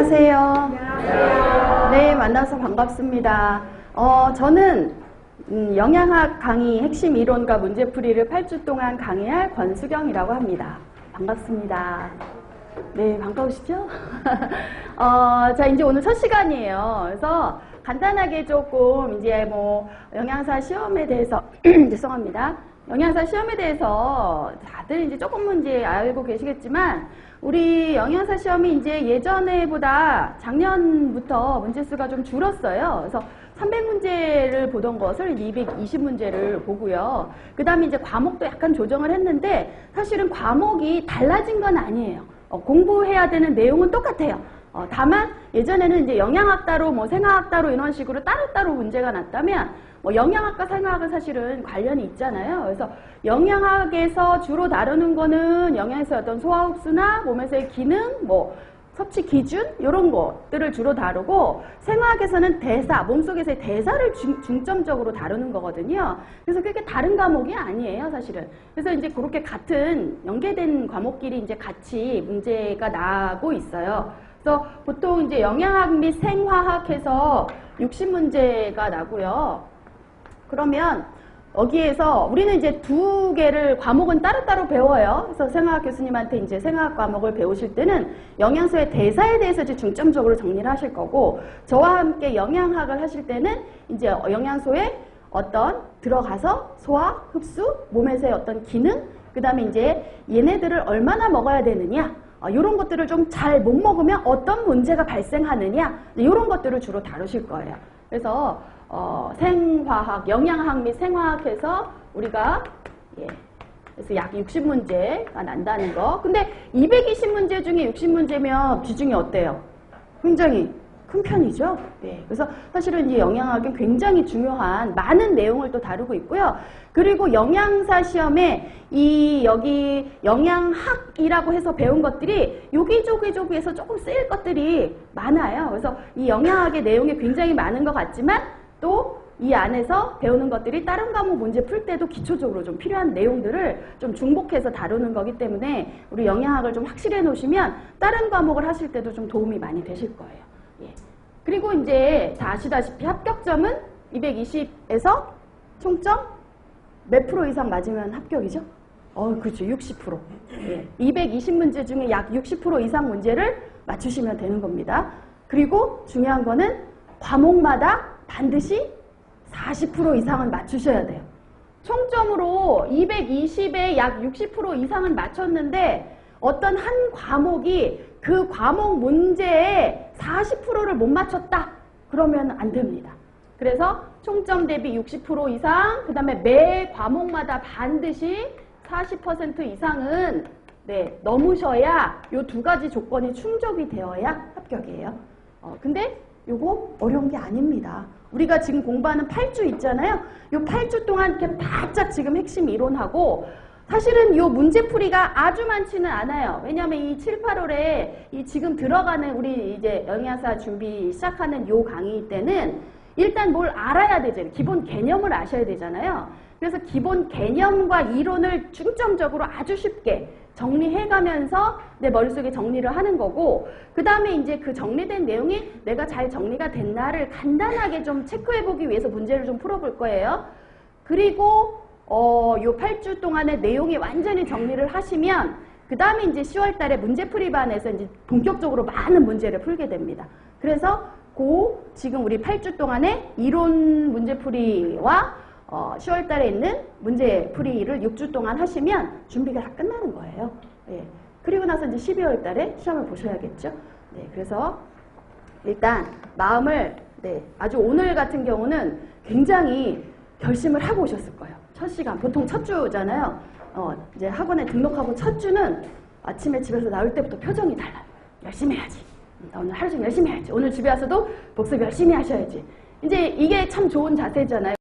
안녕하세요. 안녕하세요. 네, 만나서 반갑습니다. 저는 영양학 강의 핵심 이론과 문제풀이를 8주 동안 강의할 권수경이라고 합니다. 반갑습니다. 네, 반가우시죠? 자, 이제 오늘 첫 시간이에요. 그래서 간단하게 조금 이제 영양사 시험에 대해서 죄송합니다. 영양사 시험에 대해서 다들 이제 조금은 이제 알고 계시겠지만 우리 영양사 시험이 이제 예전에보다 작년부터 문제수가 좀 줄었어요. 그래서 300문제를 보던 것을 220문제를 보고요. 그 다음에 이제 과목도 약간 조정을 했는데 사실은 과목이 달라진 건 아니에요. 공부해야 되는 내용은 똑같아요. 다만 예전에는 이제 영양학 따로 생화학 따로 이런 식으로 따로따로 문제가 났다면 영양학과 생화학은 사실은 관련이 있잖아요. 그래서 영양학에서 주로 다루는 거는 영양에서의 어떤 소화 흡수나 몸에서의 기능, 섭취 기준 이런 것들을 주로 다루고 생화학에서는 대사, 몸속에서의 대사를 중점적으로 다루는 거거든요. 그래서 그렇게 다른 과목이 아니에요, 사실은. 그래서 이제 그렇게 같은 연계된 과목끼리 이제 같이 문제가 나고 있어요. 그래서 보통 이제 영양학 및 생화학에서 60문제가 나고요. 그러면 여기에서 우리는 이제 두 개를 과목은 따로따로 배워요. 그래서 생화학 교수님한테 이제 생화학 과목을 배우실 때는 영양소의 대사에 대해서 이제 중점적으로 정리를 하실 거고, 저와 함께 영양학을 하실 때는 이제 영양소의 어떤 들어가서 소화, 흡수, 몸에서의 어떤 기능, 그 다음에 이제 얘네들을 얼마나 먹어야 되느냐, 이런 것들을 좀 잘 못 먹으면 어떤 문제가 발생하느냐, 이런 것들을 주로 다루실 거예요. 그래서 생화학, 영양학 및 생화학에서 우리가 그래서 약 60문제가 난다는 거. 근데 220문제 중에 60문제면 비중이 어때요? 굉장히 큰 편이죠. 그래서 사실은 이 영양학은 굉장히 중요한 많은 내용을 또 다루고 있고요. 그리고 영양사 시험에 여기 영양학이라고 해서 배운 것들이 여기저기에서 조금 쓰일 것들이 많아요. 그래서 이 영양학의 내용이 굉장히 많은 것 같지만 또 이 안에서 배우는 것들이 다른 과목 문제 풀 때도 기초적으로 좀 필요한 내용들을 좀 중복해서 다루는 거기 때문에 우리 영양학을 좀 확실히 해놓으시면 다른 과목을 하실 때도 좀 도움이 많이 되실 거예요. 그리고 이제 다 아시다시피 합격점은 220에서 총점 몇 프로 이상 맞으면 합격이죠? 그렇죠. 60%. 220문제 중에 약 60% 이상 문제를 맞추시면 되는 겁니다. 그리고 중요한 거는 과목마다 반드시 40% 이상은 맞추셔야 돼요. 총점으로 220에 약 60% 이상은 맞췄는데 어떤 한 과목이 그 과목 문제에 40%를 못 맞췄다? 그러면 안 됩니다. 그래서 총점 대비 60% 이상, 그 다음에 매 과목마다 반드시 40% 이상은 넘으셔야 이 두 가지 조건이 충족이 되어야 합격이에요. 근데 요거 어려운 게 아닙니다. 우리가 지금 공부하는 8주 있잖아요. 요 8주 동안 이렇게 바짝 지금 핵심 이론하고 사실은 이 문제풀이가 아주 많지는 않아요. 왜냐하면 이 7, 8월에 이 지금 들어가는 우리 이제 영양사 준비 시작하는 요 강의 때는 일단 뭘 알아야 되잖아요. 기본 개념을 아셔야 되잖아요. 그래서 기본 개념과 이론을 중점적으로 아주 쉽게 정리해가면서 내 머릿속에 정리를 하는 거고, 그 다음에 이제 그 정리된 내용이 내가 잘 정리가 됐나를 간단하게 좀 체크해보기 위해서 문제를 좀 풀어볼 거예요. 그리고 요 8주 동안의 내용이 완전히 정리를 하시면 그 다음에 이제 10월 달에 문제풀이반에서 이제 본격적으로 많은 문제를 풀게 됩니다. 그래서 지금 우리 8주 동안의 이론 문제풀이와 10월 달에 있는 문제풀이를 6주 동안 하시면 준비가 다 끝나는 거예요. 그리고 나서 이제 12월 달에 시험을 보셔야겠죠. 그래서 일단 마음을 아주 오늘 같은 경우는 굉장히 결심을 하고 오셨을 거예요. 첫 시간, 보통 첫 주잖아요. 이제 학원에 등록하고 첫 주는 아침에 집에서 나올 때부터 표정이 달라요. 열심히 해야지. 나 오늘 하루 종일 열심히 해야지. 오늘 집에 와서도 복습 열심히 하셔야지. 이제 이게 참 좋은 자세잖아요.